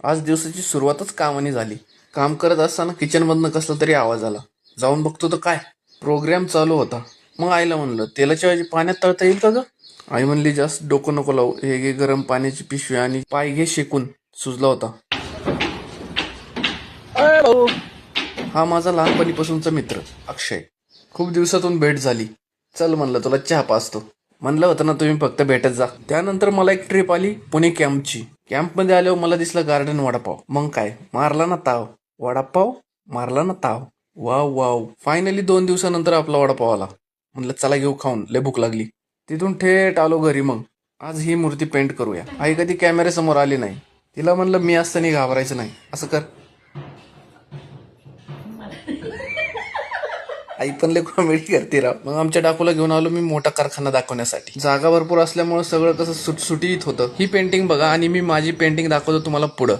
आज दिवसाची सुरुवातच कामाने झाली. काम करत असताना किचनमधनं कसला तरी आवाज आला. जाऊन बघतो तर काय, प्रोग्राम चालू होता. मग आईला म्हणलं, तेलाच्या ऐवजी पाण्यात तळता येईल का ग? आई म्हणली, जास्त डोकं नको लावू, हे घे गरम पाण्याची पिशवी आणि पाय घे शेकून. सुजला होता. हा माझा लहानपणीपासूनचा मित्र अक्षय. खूप दिवसातून भेट झाली. चल म्हणलं, तुला चहा पाचतो. म्हणलं होतं ना तुम्ही फक्त भेटत जा. त्यानंतर मला एक ट्रिप आली पुणे कॅम्पची. कॅम्पमध्ये आल्यावर मला दिसला गार्डन वडापाव. मग काय, मारला ना ताव. वडापाव मारला ना ताव. Wow wow. फायनली 2 दिवसानंतर आपला वडापाव आला. म्हणलं चला घेऊ खाऊन, लय भूक लागली. तिथून थेट आलो घरी. मग आज ही मूर्ती पेंट करूया. आई कधी कॅमेऱ्यासमोर आली नाही. तिला म्हणलं, मी असताना घाबरायचं नाही. असं कर. आई पण लय कॉमेडी करते राव. मग आमच्या डाकूला घेऊन आलो मी मोठा कारखाना दाखवण्यासाठी. जागा भरपूर असल्यामुळे सगळं कसं सुटसुटीत होतं. ही पेंटिंग बघा आणि मी माझी पेंटिंग दाखवतो तुम्हाला पुढं.